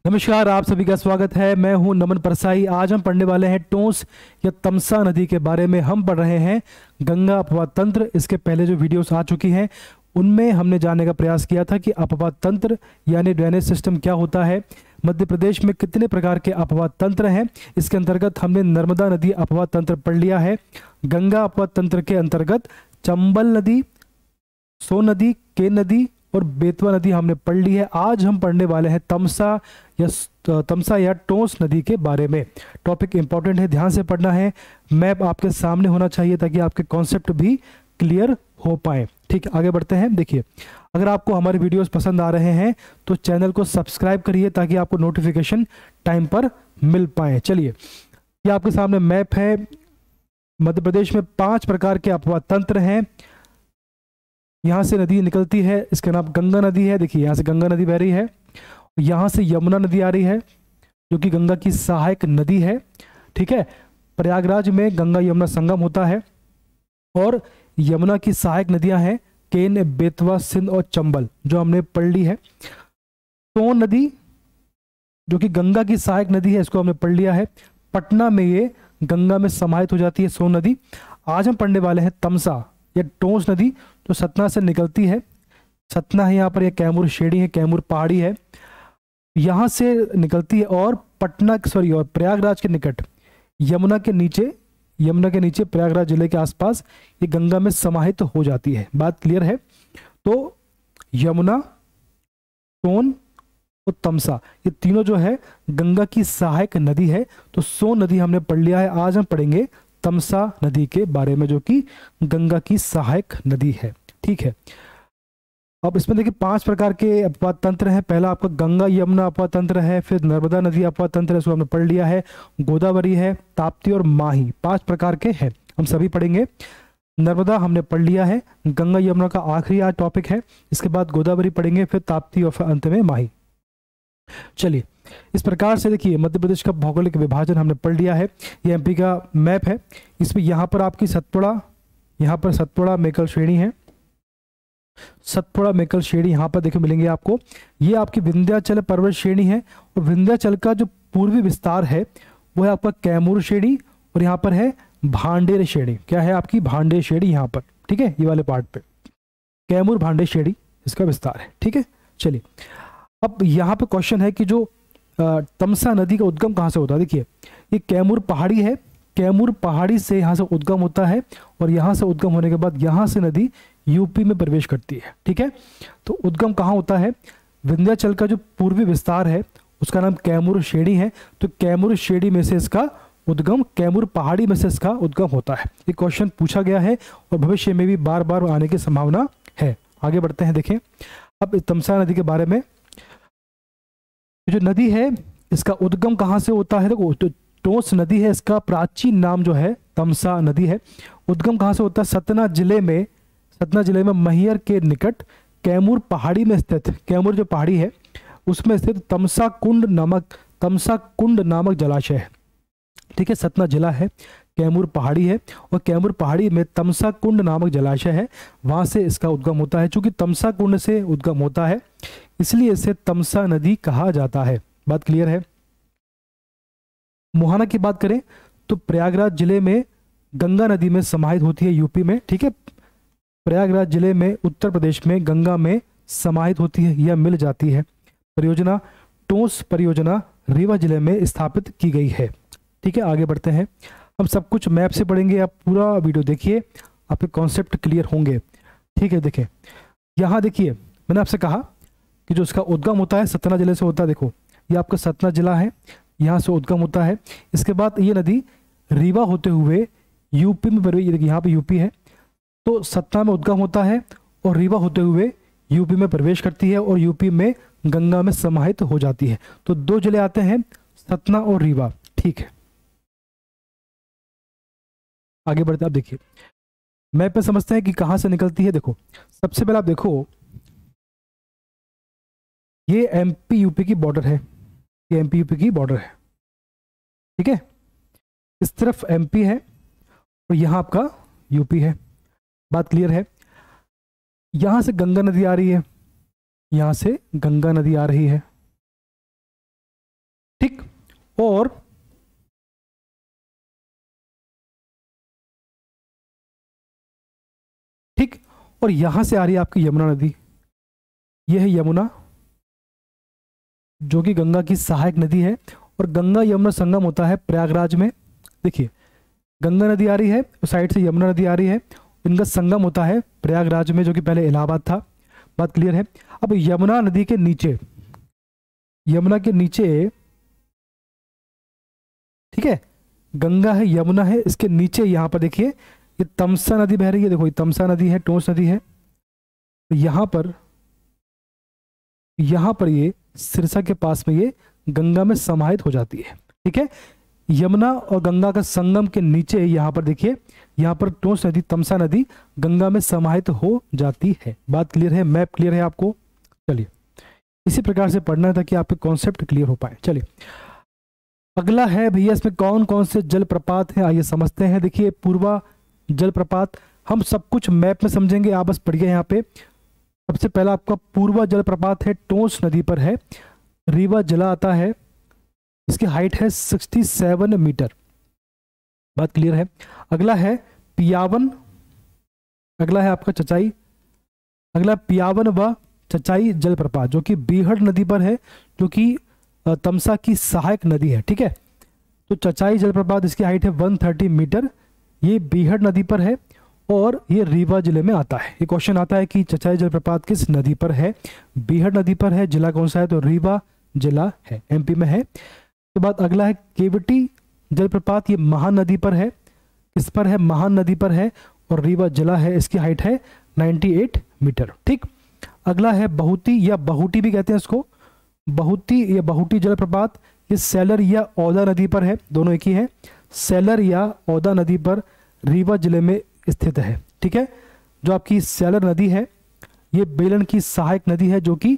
नमस्कार, आप सभी का स्वागत है। मैं हूं नमन परसाई। आज हम पढ़ने वाले हैं टोंस या तमसा नदी के बारे में। हम पढ़ रहे हैं गंगा अपवाद तंत्र। इसके पहले जो वीडियोस आ चुकी हैं उनमें हमने जानने का प्रयास किया था कि अपवाद तंत्र यानी ड्रेनेज सिस्टम क्या होता है, मध्य प्रदेश में कितने प्रकार के अपवाद तंत्र हैं। इसके अंतर्गत हमने नर्मदा नदी अपवाद तंत्र पढ़ लिया है। गंगा अपवाद तंत्र के अंतर्गत चंबल नदी, सोन नदी, केन नदी और बेतवा नदी हमने पढ़ ली है। आज हम पढ़ने वाले हैं तमसा या टोंस नदी के बारे में। टॉपिक इंपॉर्टेंट है, ध्यान से पढ़ना है। मैप आपके सामने होना चाहिए ताकि आपके कॉन्सेप्ट भी क्लियर हो पाए। ठीक है, आगे बढ़ते हैं। देखिए, अगर आपको हमारे वीडियोस पसंद आ रहे हैं तो चैनल को सब्सक्राइब करिए ताकि आपको नोटिफिकेशन टाइम पर मिल पाए। चलिए, ये आपके सामने मैप है। मध्य प्रदेश में 5 प्रकार के अपवाद तंत्र हैं। यहाँ से नदी निकलती है, इसका नाम गंगा नदी है। देखिए, यहाँ से गंगा नदी बह रही है। यहाँ से यमुना नदी आ रही है जो कि गंगा की सहायक नदी है। ठीक है, प्रयागराज में गंगा यमुना संगम होता है और यमुना की सहायक नदियां हैं केन, बेतवा, सिंध और चंबल, जो हमने पढ़ ली है। सोन नदी जो कि गंगा की सहायक नदी है, इसको हमने पढ़ लिया है। पटना में ये गंगा में समाहित हो जाती है सोन नदी। आज हम पढ़ने वाले हैं तमसा या टोंस नदी जो सतना से निकलती है। सतना है यहाँ पर, यह कैमूर शेड़ी है, कैमूर पहाड़ी है, यहाँ से निकलती है और और प्रयागराज के निकट यमुना के नीचे प्रयागराज जिले के आसपास ये गंगा में समाहित हो जाती है। बात क्लियर है? तो यमुना, सोन और तमसा, ये तीनों जो है गंगा की सहायक नदी है। तो सोन नदी हमने पढ़ लिया है। आज हम पढ़ेंगे तमसा नदी के बारे में जो कि गंगा की सहायक नदी है। ठीक है, अब इसमें देखिए 5 प्रकार के अपवाद तंत्र हैं। पहला आपका गंगा यमुना अपवाद तंत्र है, फिर नर्मदा नदी अपवाद तंत्र है, इसको हमने पढ़ लिया है। गोदावरी है, ताप्ती और माही, 5 प्रकार के हैं, हम सभी पढ़ेंगे। नर्मदा हमने पढ़ लिया है, गंगा यमुना का आखिरी आज टॉपिक है, इसके बाद गोदावरी पढ़ेंगे, फिर ताप्ती और फिर अंत में माही। चलिए, इस प्रकार से देखिए मध्य प्रदेश का भौगोलिक विभाजन हमने पढ़ लिया है। ये एमपी का मैप है। इसमें यहाँ पर आपकी सतपुड़ा मेकल श्रेणी है। सतपुड़ा मेकल श्रेणी यहाँ पर देखो मिलेंगे आपको। ये आपकी विंध्याचल पर्वत श्रेणी है और विंध्याचल का जो पूर्वी विस्तार है वो है आपका कैमूर श्रेणी और यहाँ पर है भांडेर श्रेणी। क्या है आपकी? भांडेर श्रेणी यहाँ पर। ठीक है, ये वाले पार्ट पे कैमूर भांडेर श्रेणी इसका विस्तार है। ठीक है, चलिए, अब यहाँ पे क्वेश्चन है कि जो तमसा नदी का उद्गम कहाँ से होता है। देखिए, ये कैमूर पहाड़ी है, कैमूर पहाड़ी से यहाँ से उद्गम होता है और यहाँ से उद्गम होने के बाद यहाँ से नदी यूपी में प्रवेश करती है। ठीक है, तो उद्गम कहाँ होता है? विंध्याचल का जो पूर्वी विस्तार है उसका नाम कैमूर श्रेणी है। तो कैमूर श्रेणी में से इसका उद्गम, कैमूर पहाड़ी में से इसका उद्गम होता है। ये क्वेश्चन पूछा गया है और भविष्य में भी बार बार आने की संभावना है। आगे बढ़ते हैं। देखें अब तमसा नदी के बारे में। जो नदी है इसका उद्गम कहाँ से होता है? देखो, टोंस नदी है, इसका प्राचीन नाम जो है तमसा नदी है। उद्गम कहाँ से होता है? सतना जिले में मैहर के निकट कैमूर पहाड़ी में स्थित, कैमूर जो पहाड़ी है उसमें स्थित तमसा कुंड नामक जलाशय है। ठीक है, सतना जिला है, कैमूर पहाड़ी है और कैमूर पहाड़ी में तमसा कुंड नामक जलाशय है, वहां से इसका उद्गम होता है। चूंकि तमसा कुंड से उद्गम होता है इसलिए इसे तमसा नदी कहा जाता है। बात क्लियर है? मोहाना की बात करें तो प्रयागराज जिले में गंगा नदी में समाहित होती है, यूपी में। ठीक है, प्रयागराज जिले में उत्तर प्रदेश में गंगा में समाहित होती है या मिल जाती है। परियोजना टोंस परियोजना रीवा जिले में स्थापित की गई है। ठीक है, आगे बढ़ते हैं। हम सब कुछ मैप से पढ़ेंगे, आप पूरा वीडियो देखिए, आपके कॉन्सेप्ट क्लियर होंगे। ठीक है, देखें यहाँ देखिए, मैंने आपसे कहा कि जो इसका उद्गम होता है सतना जिले से होता है। देखो, ये आपका सतना जिला है, यहाँ से उद्गम होता है। इसके बाद ये नदी रीवा होते हुए यूपी में प्रवेश, देखिए यहाँ पे यूपी है, तो सतना में उद्गम होता है और रीवा होते हुए यूपी में प्रवेश करती है और यूपी में गंगा में समाहित हो जाती है। तो 2 जिले आते हैं, सतना और रीवा। ठीक है, आगे बढ़ते आप देखिए मैप पे समझते हैं कि कहाँ से निकलती है। देखो, सबसे पहले आप देखो, ये एमपी यूपी की बॉर्डर है, ये एमपी यूपी की बॉर्डर है। ठीक है, इस तरफ एमपी है और यहाँ आपका यूपी है। बात क्लियर है? यहाँ से गंगा नदी आ रही है, यहाँ से गंगा नदी आ रही है। और ठीक, और यहां से आ रही है आपकी यमुना नदी। यह है यमुना, जो कि गंगा की सहायक नदी है, और गंगा यमुना संगम होता है प्रयागराज में। देखिए, गंगा नदी आ रही है, उस साइड से यमुना नदी आ रही है, इनका संगम होता है प्रयागराज में, जो कि पहले इलाहाबाद था। बात क्लियर है। अब यमुना नदी के नीचे, यमुना के नीचे, ठीक है, गंगा है, यमुना है, इसके नीचे यहां पर देखिए ये तमसा नदी बह रही है। देखो, ये तमसा नदी है, टोंस नदी है। यहां पर ये सिरसा के पास में ये गंगा में समाहित हो जाती है। ठीक है, यमुना और गंगा का संगम के नीचे यहां पर देखिए, यहां पर टोंस नदी, तमसा नदी गंगा में समाहित हो जाती है। बात क्लियर है, मैप क्लियर है आपको? चलिए, इसी प्रकार से पढ़ना है ताकि आपके कॉन्सेप्ट क्लियर हो पाए। चलिए, अगला है भैया, इसमें कौन कौन से जलप्रपात हैं, आइए समझते हैं। देखिए, पूर्वा जलप्रपात, हम सब कुछ मैप में समझेंगे, आप बस पढ़िए। यहाँ पे सबसे पहला आपका पूर्वा जलप्रपात है, टोंस नदी पर है, रीवा जला आता है, इसकी हाइट है 67 मीटर। बात क्लियर है। अगला है पियावन, अगला है आपका चचाई, अगला पियावन व चचाई जलप्रपात, जो कि बीहड़ नदी पर है, जो कि तमसा की सहायक नदी है। ठीक है, तो चचाई जलप्रपात, इसकी हाइट है 130 मीटर, ये बीहड़ नदी पर है और ये रीवा जिले में आता है। ये क्वेश्चन आता है कि चचाई जलप्रपात किस नदी पर है? बीहड़ नदी पर है। जिला कौन सा है? तो रीवा जिला है, एमपी में है। तो बाद अगला है केवटी जलप्रपात, ये महानदी पर है। किस पर है? महान नदी पर है और रीवा जिला है, इसकी हाइट है 98 मीटर। ठीक, अगला है बहुती या बहुटी भी कहते हैं इसको, बहुती या बहुटी जलप्रपात, ये सैलर या औदा नदी पर है, दोनों एक ही है। सैलर या औदा नदी पर रीवा जिले में स्थित है। ठीक है, जो आपकी सैलर नदी है ये बेलन की सहायक नदी है, जो कि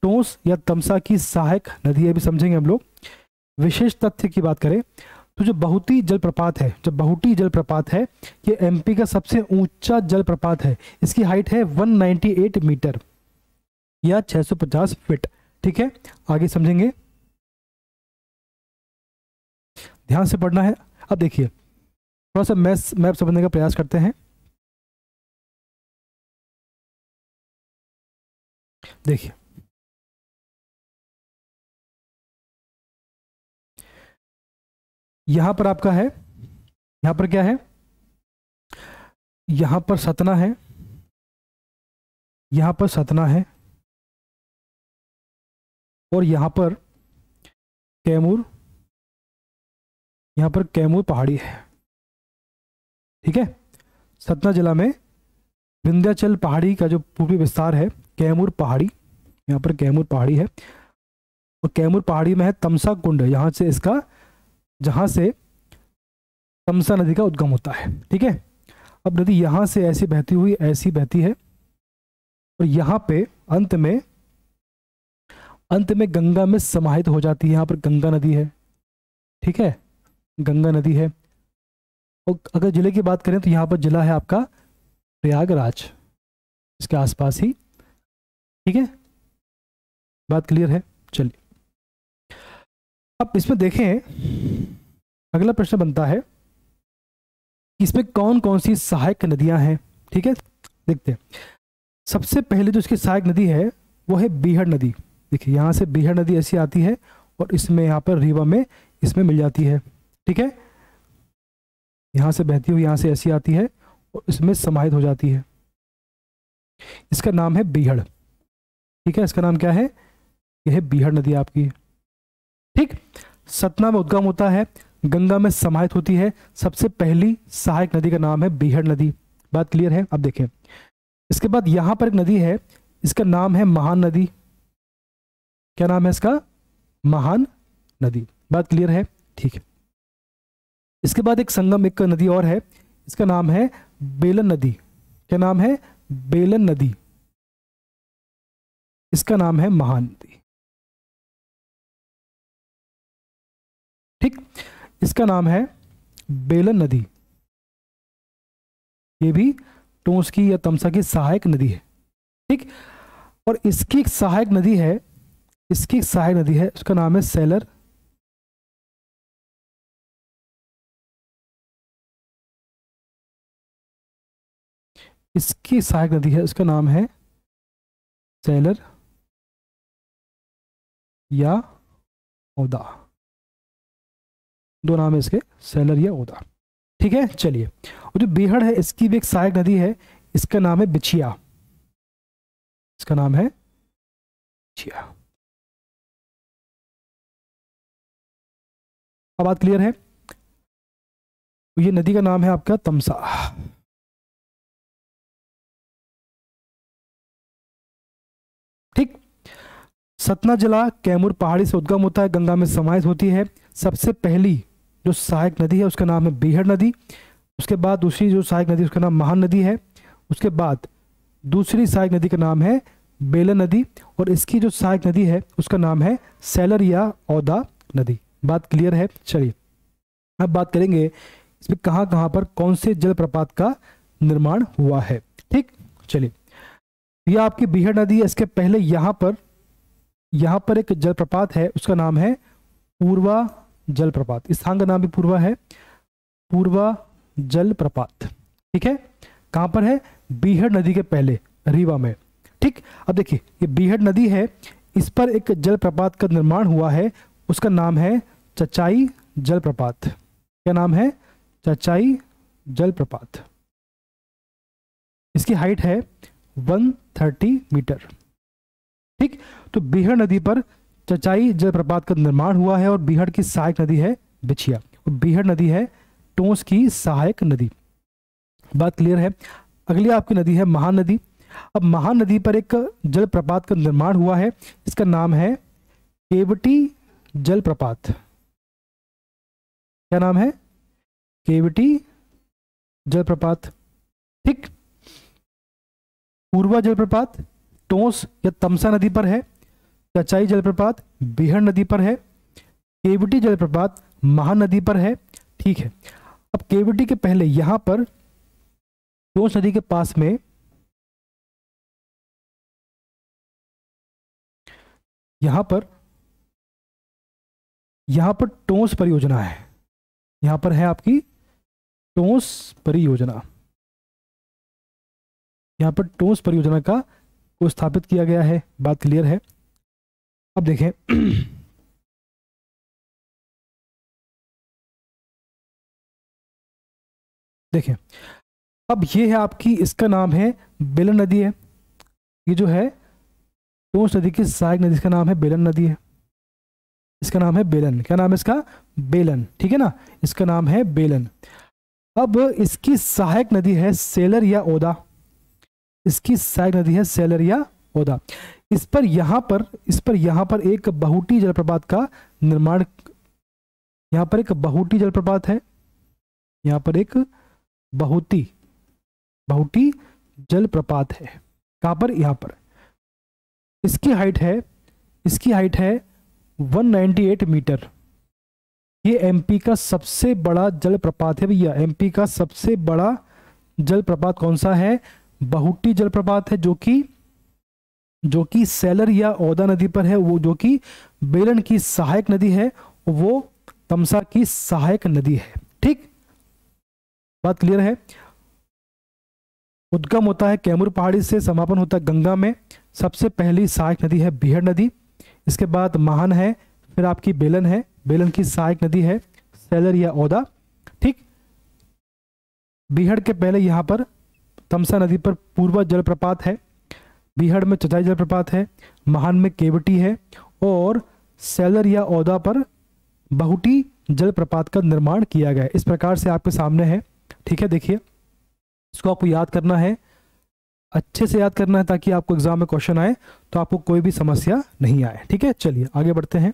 टोंस या तमसा की सहायक नदी है, भी समझेंगे हम लोग। विशेष तथ्य की बात करें तो जो बहुती जलप्रपात है, जो बहुटी जलप्रपात है, ये एमपी का सबसे ऊंचा जलप्रपात है। इसकी हाइट है 198 मीटर या 650 फीट। ठीक है, आगे समझेंगे, ध्यान से पढ़ना है। अब देखिए, थोड़ा सा मैप समझने का प्रयास करते हैं। देखिए, यहां पर आपका है, यहां पर क्या है? यहां पर सतना है, यहां पर सतना है, और यहां पर कैमूर, यहां पर कैमूर पहाड़ी है। ठीक है, सतना जिला में विंध्याचल पहाड़ी का जो पूर्वी विस्तार है, कैमूर पहाड़ी, यहाँ पर कैमूर पहाड़ी है, और कैमूर पहाड़ी में है तमसा कुंड, यहाँ से इसका, जहाँ से तमसा नदी का उद्गम होता है। ठीक है, अब नदी यहाँ से ऐसी बहती हुई ऐसी बहती है, और यहाँ पे अंत में गंगा में समाहित हो जाती है। यहाँ पर गंगा नदी है। ठीक है, गंगा नदी है। और अगर जिले की बात करें तो यहाँ पर जिला है आपका प्रयागराज, इसके आसपास ही। ठीक है, बात क्लियर है? चलिए, अब इसमें देखें, अगला प्रश्न बनता है कि इसमें कौन कौन सी सहायक नदियां हैं। ठीक है, देखते हैं। सबसे पहले जो इसकी सहायक नदी है वो है बीहड़ नदी। देखिए, यहाँ से बीहड़ नदी ऐसी आती है और इसमें यहाँ पर रीवा में इसमें मिल जाती है। ठीक है, यहाँ से बहती हुई यहाँ से ऐसी आती है और इसमें समाहित हो जाती है। इसका नाम है बीहड़। ठीक है, इसका नाम क्या है? यह है बीहड़ नदी आपकी। ठीक, सतना में उद्गम होता है, गंगा में समाहित होती है। सबसे पहली सहायक नदी का नाम है बीहड़ नदी। बात क्लियर है? अब देखें, इसके बाद यहां पर एक नदी है, इसका नाम है महान नदी। क्या नाम है इसका? महान नदी। बात क्लियर है? ठीक है, इसके बाद एक संगम, एक नदी और है, इसका नाम है बेलन नदी। क्या नाम है? बेलन नदी। इसका नाम है महान नदी। ठीक, इसका नाम है बेलन नदी। ये भी टोंस की या तमसा की सहायक नदी है। ठीक, और इसकी एक सहायक नदी है, इसकी एक सहायक नदी है, उसका नाम है सैलर इसकी सहायक नदी है, उसका नाम है सेलर या ओदा। दो नाम है इसके, सेलर या ओदा। ठीक है, चलिए। और जो बीहड़ है इसकी भी एक सहायक नदी है, इसका नाम है बिछिया। इसका नाम है बिछिया। अब बात क्लियर है। ये नदी का नाम है आपका तमसा। ठीक। सतना जिला कैमूर पहाड़ी से उद्गम होता है, गंगा में समाहित होती है। सबसे पहली जो सहायक नदी है उसका नाम है बीहड़ नदी। उसके बाद दूसरी जो सहायक नदी उसका नाम महान नदी है। उसके बाद दूसरी सहायक नदी का नाम है बेलन नदी, और इसकी जो सहायक नदी है उसका नाम है सेलर या औदा नदी। बात क्लियर है। चलिए अब बात करेंगे इसमें कहाँ कहाँ पर कौन से जलप्रपात का निर्माण हुआ है। ठीक, चलिए। यह आपकी बीहड़ नदी है। इसके पहले यहाँ पर एक जलप्रपात है, उसका नाम है पूर्वा जलप्रपात। इस स्थान का नाम भी पूर्वा है, पूर्वा जलप्रपात। ठीक है, कहाँ पर है? बीहड़ नदी के पहले, रीवा में। ठीक, अब देखिए ये बीहड़ नदी है, इस पर एक जलप्रपात का निर्माण हुआ है, उसका नाम है चचाई जलप्रपात। क्या नाम है? चचाई जलप्रपात। इसकी हाइट है 130 मीटर। ठीक, तो बीहड़ नदी पर चचाई जलप्रपात का निर्माण हुआ है, और बीहड़ की सहायक नदी है बिछिया, और बीहड़ नदी है टोंस की सहायक नदी। बात क्लियर है। अगली आपकी नदी है महान नदी। अब महान नदी पर एक जलप्रपात का निर्माण हुआ है, इसका नाम है केवटी जलप्रपात। क्या नाम है? केवटी जलप्रपात। ठीक, पूर्वा जलप्रपात टोंस या तमसा नदी पर है, चचाई जलप्रपात बीहड़ नदी पर है, केवटी जलप्रपात महान नदी पर है। ठीक है, अब केवटी के पहले यहां पर टोंस नदी के पास में यहां पर टोंस परियोजना है। यहां पर है आपकी टोंस परियोजना। यहां पर टोंस परियोजना को स्थापित किया गया है। बात क्लियर है। अब देखें देखें, अब ये है आपकी, इसका नाम है बेलन नदी है। ये जो है टोंस नदी की सहायक नदी, इसका नाम है बेलन नदी है। इसका नाम है बेलन। क्या नाम है इसका? बेलन। ठीक है ना, इसका नाम है बेलन। अब इसकी सहायक नदी है सेलर या ओदा। इसकी सहायक नदी है सेलर या ओदा। इस पर यहां पर एक बहुटी जलप्रपात का निर्माण, यहां पर एक बहुटी जलप्रपात है। यहां पर एक बहुटी जलप्रपात है। कहां पर? यहां पर। इसकी हाइट है 198 मीटर। ये एमपी का सबसे बड़ा जलप्रपात है भैया। एमपी का सबसे बड़ा जलप्रपात कौन सा है? बहुटी जलप्रपात है, जो कि सेलर या ओदा नदी पर है, वो जो कि बेलन की सहायक नदी है, वो तमसा की सहायक नदी है। ठीक, बात क्लियर है। उद्गम होता है कैमूर पहाड़ी से, समापन होता है गंगा में। सबसे पहली सहायक नदी है बीहड़ नदी, इसके बाद महान है, फिर आपकी बेलन है। बेलन की सहायक नदी है सेलर या ओदा। ठीक, बीहड़ के पहले यहां पर तमसा नदी पर पूर्वा जलप्रपात है, बीहड़ में चचाई जलप्रपात है, महान में केवटी है, और सेलर या ओदा पर बहुटी जलप्रपात का निर्माण किया गया है। इस प्रकार से आपके सामने है। ठीक है, देखिए इसको आपको याद करना है, अच्छे से याद करना है, ताकि आपको एग्जाम में क्वेश्चन आए तो आपको कोई भी समस्या नहीं आए। ठीक है, चलिए आगे बढ़ते हैं।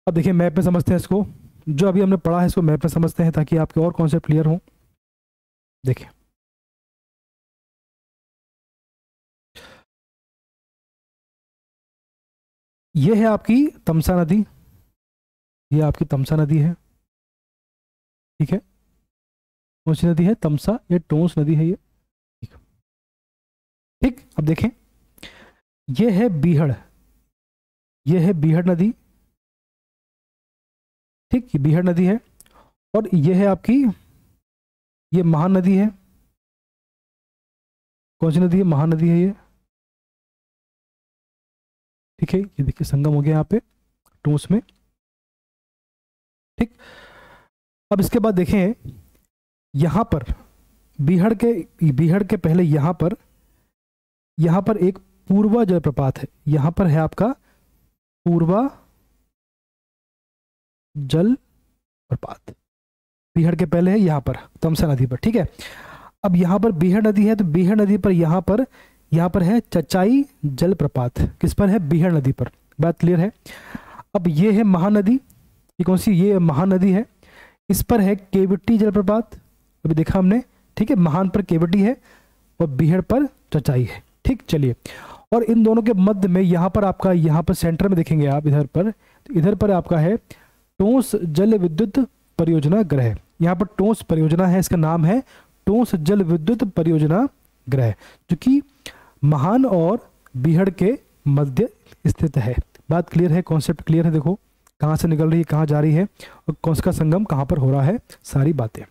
अब देखिए मैप में समझते हैं इसको, जो अभी हमने पढ़ा है इसको मैप में समझते हैं, ताकि आपके और कॉन्सेप्ट क्लियर हो। देखिए ये है आपकी तमसा नदी, ये आपकी तमसा नदी है। ठीक है, कौन सी नदी है? तमसा, ये टोंस नदी है ये। ठीक, ठीक, अब देखें ये है बीहड़, ये है बीहड़ नदी। ठीक, ये बीहड़ नदी है, और ये है आपकी, ये महान नदी है। कौन सी नदी है? महानदी है ये, ठीक है। ये देखिए संगम हो गया यहाँ पे टोंस में, ठीक। अब इसके बाद देखें यहाँ पर बीहड़ के पहले यहाँ पर एक पूर्वा जलप्रपात है। यहाँ पर है आपका पूर्वा जलप्रपात, बीहड़ के पहले है यहाँ पर तमसा नदी पर, ठीक है। अब यहाँ पर बीहड़ नदी है, तो बीहड़ नदी पर यहाँ पर है चचाई जलप्रपात। किस पर है? बीहड़ नदी पर। बात क्लियर है। अब ये है महानदी, ये कौन सी? ये महानदी है। इस पर है केवटी जलप्रपात, अभी देखा हमने, ठीक है। महान पर केवटी है और बीहड़ पर चचाई है, ठीक। चलिए, और इन दोनों के मध्य में यहाँ पर आपका, यहाँ पर सेंटर में देखेंगे आप, इधर पर आपका है टोंस जल विद्युत परियोजना ग्रह। यहाँ पर टोंस परियोजना है, इसका नाम है टोंस जल विद्युत परियोजना ग्रह, जो कि महान और बीहड़ के मध्य स्थित है। बात क्लियर है, कॉन्सेप्ट क्लियर है। देखो कहाँ से निकल रही है, कहाँ जा रही है, और कौन सा संगम कहाँ पर हो रहा है, सारी बातें।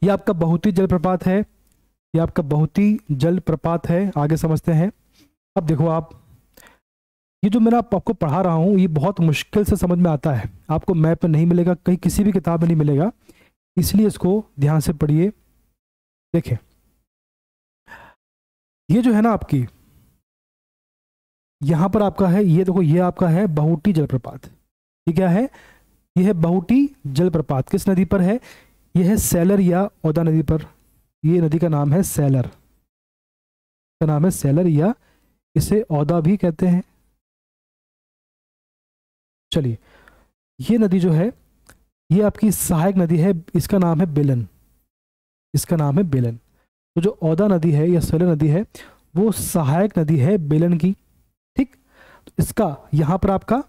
ये आपका बहुती जलप्रपात है, ये आपका बहुती जलप्रपात है। आगे समझते हैं। अब देखो आप, ये जो मैं आपको पढ़ा रहा हूँ ये बहुत मुश्किल से समझ में आता है, आपको मैप में नहीं मिलेगा, कहीं किसी भी किताब में नहीं मिलेगा, इसलिए इसको ध्यान से पढ़िए। देखें ये जो है ना आपकी, यहाँ पर आपका है, ये देखो ये आपका है बहुटी जलप्रपात। ये क्या है? ये है बहुटी जलप्रपात। किस नदी पर है? ये है सैलर या औदा नदी पर। ये नदी का नाम है सैलर, का नाम है सैलर या इसे औदा भी कहते हैं। चलिए, ये नदी जो है ये आपकी सहायक नदी है, इसका नाम है बेलन, इसका नाम है बेलन। तो जो औदा नदी है या सैलर नदी है वो सहायक नदी है बेलन की, ठीक। तो इसका यहाँ पर आपका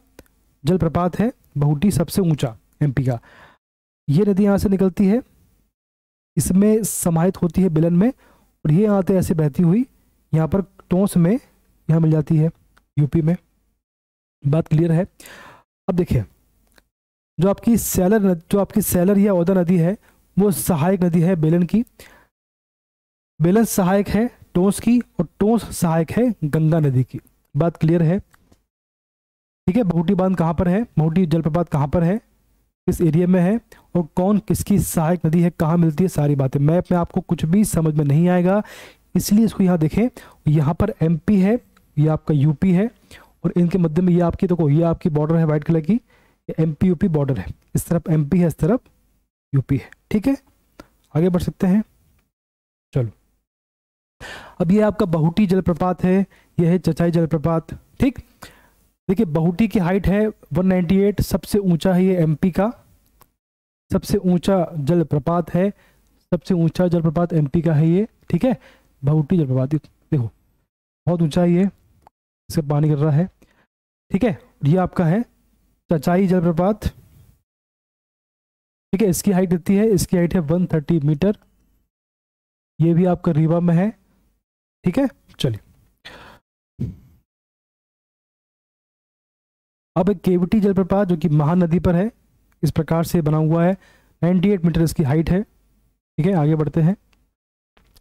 जलप्रपात है बहुटी, सबसे ऊंचा एमपी का। ये नदी यहाँ से निकलती है, इसमें समाहित होती है बेलन में, और ये आते ऐसे बहती हुई यहाँ पर टोंस में यहाँ मिल जाती है यूपी में। बात क्लियर है। अब देखिए, जो आपकी सैलर या औदा नदी है वो सहायक नदी है बेलन की। बेलन सहायक है टोंस की, और टोंस सहायक है गंगा नदी की। बात क्लियर है, ठीक है। बहुटी बांध कहाँ पर है, बहुटी जलप्रपात कहाँ पर है, किस एरिया में है, और कौन किसकी सहायक नदी है, कहाँ मिलती है, सारी बातें। मैप में आपको कुछ भी समझ में नहीं आएगा, इसलिए इसको यहाँ देखें। यहाँ पर एमपी है, ये आपका यूपी है, और इनके मध्य में ये आपकी, देखो ये आपकी बॉर्डर है व्हाइट कलर की, ये एमपी यूपी बॉर्डर है। इस तरफ एमपी है, इस तरफ यूपी है, ठीक है। आगे बढ़ सकते हैं, चलो। अब ये आपका बहुटी जलप्रपात है, ये है चचाई जलप्रपात, ठीक। देखिए बहुटी की हाइट है 198, सबसे ऊंचा है ये एमपी का, सबसे ऊंचा जलप्रपात है, सबसे ऊंचा जलप्रपात एमपी का है ये, ठीक है। बहुटी जलप्रपात देखो बहुत ऊंचा है ये, इससे पानी गिर रहा है, ठीक है। ये आपका है चचाई जलप्रपात, ठीक है। इसकी हाइट कितनी है? इसकी हाइट है 130 मीटर। ये भी आपका रीवा में है, ठीक है। चलिए, अब एक केवटी जलप्रपात जो कि महानदी पर है, इस प्रकार से बना हुआ है, 98 मीटर इसकी हाइट है, ठीक है। आगे बढ़ते हैं।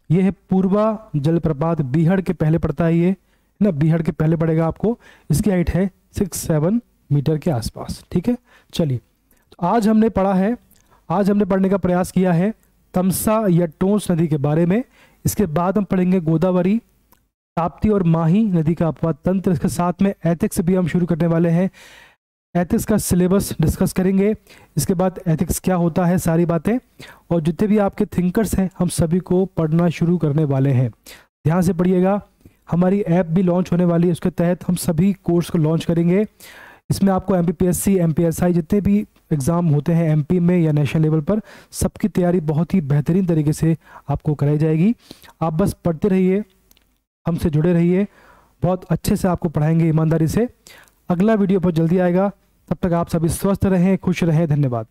ये है पूर्वा जलप्रपात, बीहड़ के पहले पड़ता है ये ना, बीहड़ के पहले पड़ेगा आपको। इसकी हाइट है 6-7 मीटर के आसपास, ठीक है। चलिए, तो आज हमने पढ़ा है, आज हमने पढ़ने का प्रयास किया है तमसा या टोंस नदी के बारे में। इसके बाद हम पढ़ेंगे गोदावरी, ताप्ती और माही नदी का अपवाद तंत्र। इसके साथ में एथिक्स भी हम शुरू करने वाले हैं, एथिक्स का सिलेबस डिस्कस करेंगे। इसके बाद एथिक्स क्या होता है, सारी बातें, और जितने भी आपके थिंकर्स हैं हम सभी को पढ़ना शुरू करने वाले हैं। ध्यान से पढ़िएगा। हमारी ऐप भी लॉन्च होने वाली है, उसके तहत हम सभी कोर्स को लॉन्च करेंगे। इसमें आपको MPPSC MPSI जितने भी एग्ज़ाम होते हैं MP में या नेशनल लेवल पर, सबकी तैयारी बहुत ही बेहतरीन तरीके से आपको कराई जाएगी। आप बस पढ़ते रहिए, हमसे जुड़े रहिए, बहुत अच्छे से आपको पढ़ाएंगे ईमानदारी से। अगला वीडियो पर जल्दी आएगा, तब तक आप सभी स्वस्थ रहें, खुश रहें। धन्यवाद।